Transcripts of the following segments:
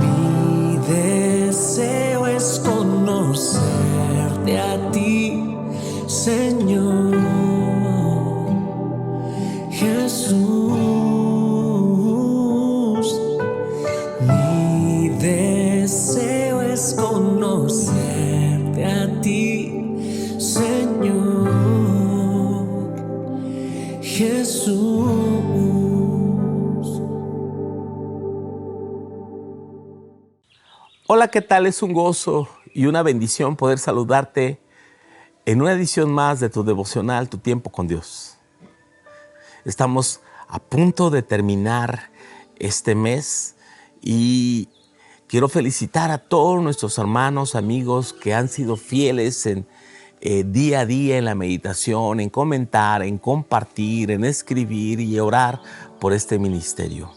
Mi deseo es conocerte a ti, Señor Jesús. Mi deseo es conocerte a ti, Señor Jesús. Hola, ¿qué tal? Es un gozo y una bendición poder saludarte en una edición más de tu devocional, Tu Tiempo con Dios. Estamos a punto de terminar este mes y quiero felicitar a todos nuestros hermanos, amigos que han sido fieles en día a día en la meditación, en comentar, en compartir, en escribir y orar por este ministerio.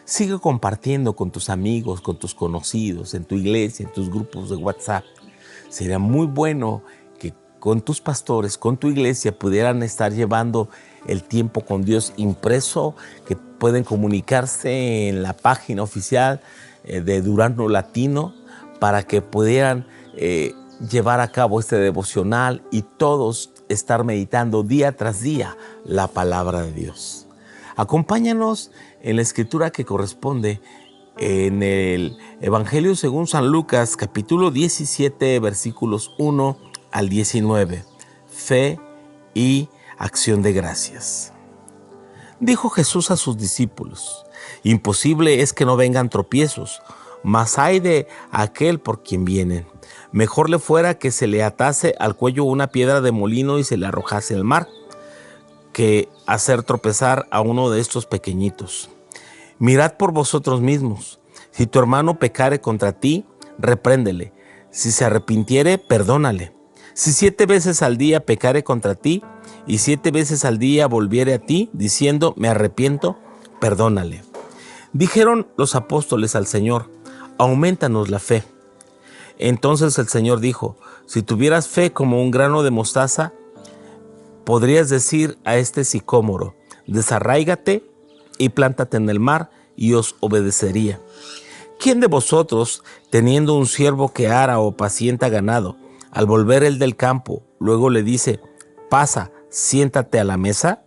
Sigue compartiendo con tus amigos, con tus conocidos, en tu iglesia, en tus grupos de WhatsApp. Sería muy bueno que con tus pastores, con tu iglesia, pudieran estar llevando el tiempo con Dios impreso, que pueden comunicarse en la página oficial de Durano Latino para que pudieran llevar a cabo este devocional y todos estar meditando día tras día la palabra de Dios. Acompáñanos en la escritura que corresponde en el Evangelio según San Lucas, capítulo 17, versículos 1 al 19. Fe y acción de gracias. Dijo Jesús a sus discípulos: imposible es que no vengan tropiezos, mas hay de aquel por quien vienen. Mejor le fuera que se le atase al cuello una piedra de molino y se le arrojase al mar, que hacer tropezar a uno de estos pequeñitos. Mirad por vosotros mismos. Si tu hermano pecare contra ti, repréndele. Si se arrepintiere, perdónale. Si 7 veces al día pecare contra ti, y 7 veces al día volviere a ti, diciendo, me arrepiento, perdónale. Dijeron los apóstoles al Señor, aumentanos la fe. Entonces el Señor dijo, si tuvieras fe como un grano de mostaza, podrías decir a este sicómoro, desarráigate y plántate en el mar, y os obedecería. ¿Quién de vosotros, teniendo un siervo que ara o pacienta ganado, al volver él del campo, luego le dice, pasa, siéntate a la mesa?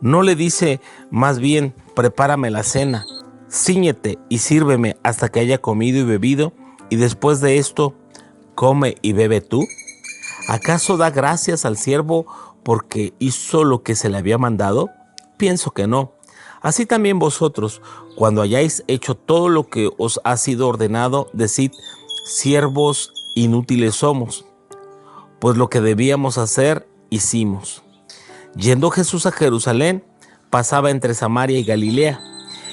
¿No le dice más bien, prepárame la cena, cíñete y sírveme hasta que haya comido y bebido, y después de esto, come y bebe tú? ¿Acaso da gracias al siervo porque hizo lo que se le había mandado? Pienso que no. Así también vosotros, cuando hayáis hecho todo lo que os ha sido ordenado, decid, siervos inútiles somos, pues lo que debíamos hacer, hicimos. Yendo Jesús a Jerusalén, pasaba entre Samaria y Galilea,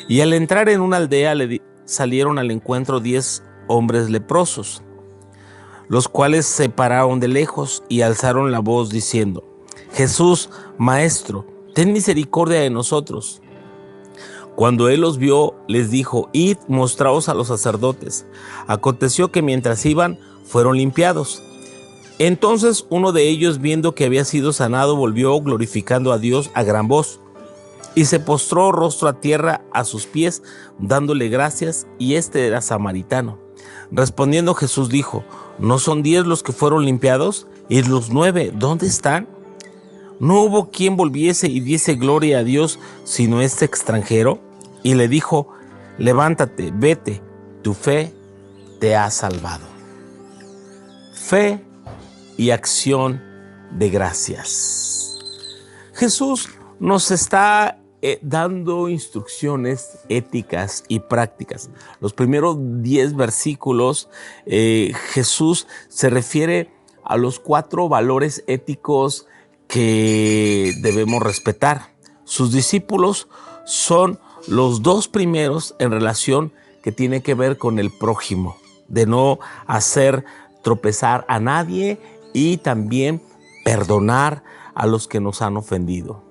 y al entrar en una aldea le salieron al encuentro 10 hombres leprosos, los cuales se pararon de lejos y alzaron la voz diciendo, Jesús, Maestro, ten misericordia de nosotros. Cuando él los vio, les dijo, id, mostraos a los sacerdotes. Aconteció que mientras iban, fueron limpiados. Entonces uno de ellos, viendo que había sido sanado, volvió glorificando a Dios a gran voz, y se postró rostro a tierra a sus pies, dándole gracias, y este era samaritano. Respondiendo Jesús dijo, ¿no son 10 los que fueron limpiados? ¿Y los 9 dónde están? No hubo quien volviese y diese gloria a Dios, sino este extranjero. Y le dijo, levántate, vete, tu fe te ha salvado. Fe y acción de gracias. Jesús nos está dando instrucciones éticas y prácticas. Los primeros 10 versículos, Jesús se refiere a los 4 valores éticos que debemos respetar. Sus discípulos son los 2 primeros en relación que tiene que ver con el prójimo, de no hacer tropezar a nadie y también perdonar a los que nos han ofendido.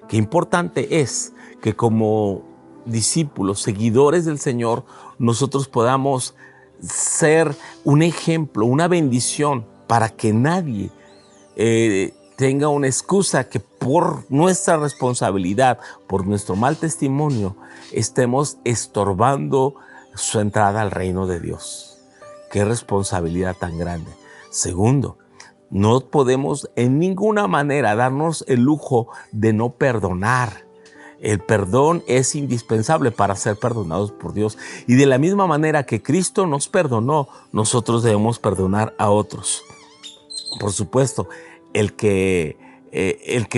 Qué importante es que como discípulos, seguidores del Señor, nosotros podamos ser un ejemplo, una bendición para que nadie tenga una excusa que por nuestra responsabilidad, por nuestro mal testimonio, estemos estorbando su entrada al reino de Dios. ¡Qué responsabilidad tan grande! Segundo, no podemos en ninguna manera darnos el lujo de no perdonar. El perdón es indispensable para ser perdonados por Dios. Y de la misma manera que Cristo nos perdonó, nosotros debemos perdonar a otros. Por supuesto, el que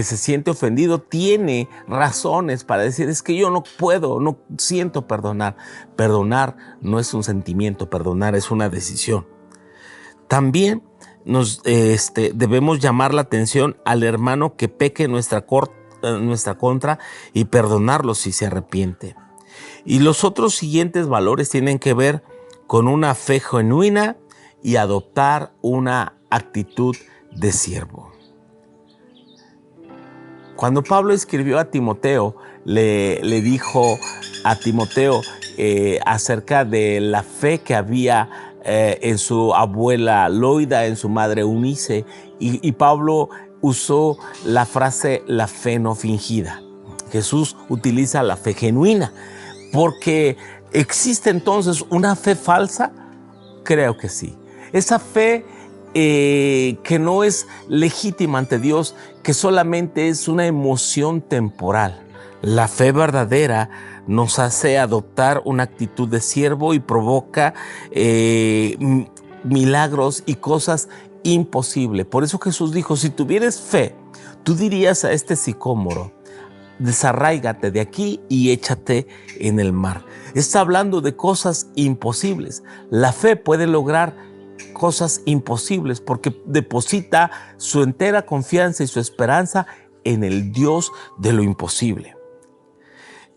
se siente ofendido tiene razones para decir, es que yo no puedo, no siento perdonar. Perdonar no es un sentimiento, perdonar es una decisión. También debemos llamar la atención al hermano que peque en nuestra contra y perdonarlo si se arrepiente. Y los otros siguientes valores tienen que ver con una fe genuina y adoptar una actitud de siervo. Cuando Pablo escribió a Timoteo, le dijo a Timoteo acerca de la fe que había en su abuela Loida, en su madre Eunice, y Pablo usó la frase la fe no fingida. Jesús utiliza la fe genuina, porque ¿existe entonces una fe falsa? Creo que sí. Esa fe que no es legítima ante Dios, que solamente es una emoción temporal. La fe verdadera nos hace adoptar una actitud de siervo y provoca milagros y cosas imposibles. Por eso Jesús dijo, si tuvieres fe, tú dirías a este sicómoro, desarráigate de aquí y échate en el mar. Está hablando de cosas imposibles. La fe puede lograr cosas imposibles porque deposita su entera confianza y su esperanza en el Dios de lo imposible.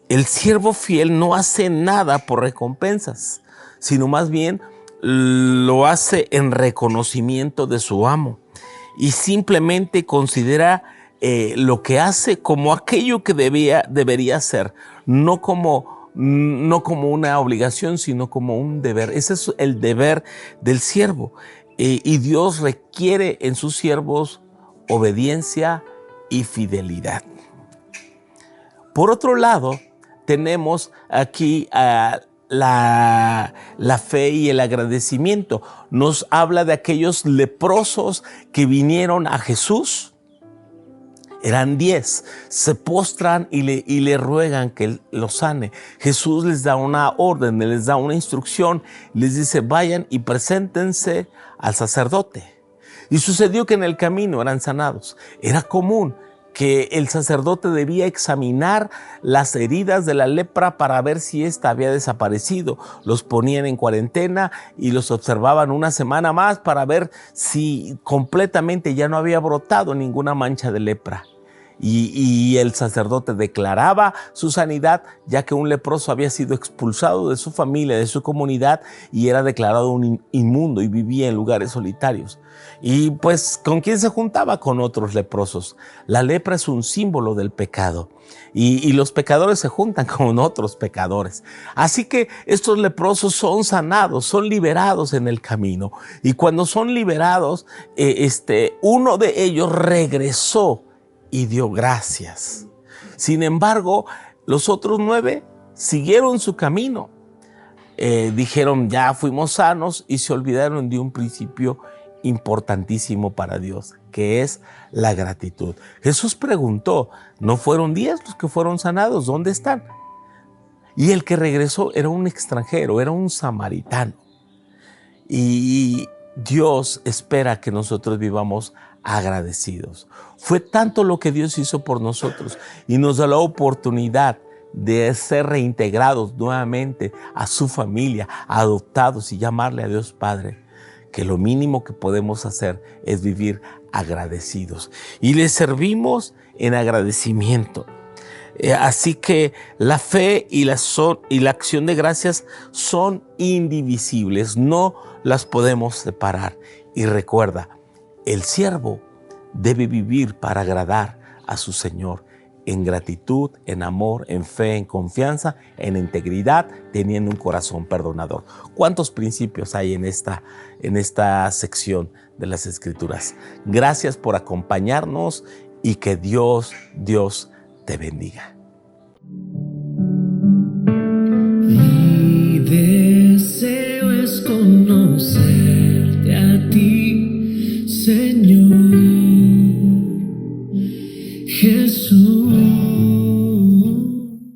El siervo fiel no hace nada por recompensas, sino más bien lo hace en reconocimiento de su amo y simplemente considera lo que hace como aquello que debería ser, no como una obligación, sino como un deber. Ese es el deber del siervo. Y Dios requiere en sus siervos obediencia y fidelidad. Por otro lado, tenemos aquí la fe y el agradecimiento. Nos habla de aquellos leprosos que vinieron a Jesús. Eran 10, se postran y le ruegan que los sane. Jesús les da una orden, les da una instrucción, les dice vayan y preséntense al sacerdote. Y sucedió que en el camino eran sanados. Era común que el sacerdote debía examinar las heridas de la lepra para ver si ésta había desaparecido. Los ponían en cuarentena y los observaban una semana más para ver si completamente ya no había brotado ninguna mancha de lepra. Y el sacerdote declaraba su sanidad, ya que un leproso había sido expulsado de su familia, de su comunidad, y era declarado un inmundo y vivía en lugares solitarios. Y pues, ¿con quién se juntaba? Con otros leprosos. La lepra es un símbolo del pecado. Y los pecadores se juntan con otros pecadores. Así que estos leprosos son sanados, son liberados en el camino. Y cuando son liberados, uno de ellos regresó y dio gracias. Sin embargo, los otros 9 siguieron su camino. Dijeron, ya fuimos sanos, y se olvidaron de un principio importantísimo para Dios, que es la gratitud. Jesús preguntó, ¿no fueron 10 los que fueron sanados? ¿Dónde están? Y el que regresó era un extranjero, era un samaritano. Y Dios espera que nosotros vivamos agradecidos. Fue tanto lo que Dios hizo por nosotros y nos da la oportunidad de ser reintegrados nuevamente a su familia, adoptados y llamarle a Dios Padre, que lo mínimo que podemos hacer es vivir agradecidos. Y le servimos en agradecimiento. Así que la fe y la acción de gracias son indivisibles, no las podemos separar. Y recuerda, el siervo debe vivir para agradar a su Señor en gratitud, en amor, en fe, en confianza, en integridad, teniendo un corazón perdonador. ¿Cuántos principios hay en esta sección de las Escrituras? Gracias por acompañarnos y que Dios te bendiga. Mi deseo es conocerte a ti, Señor Jesús.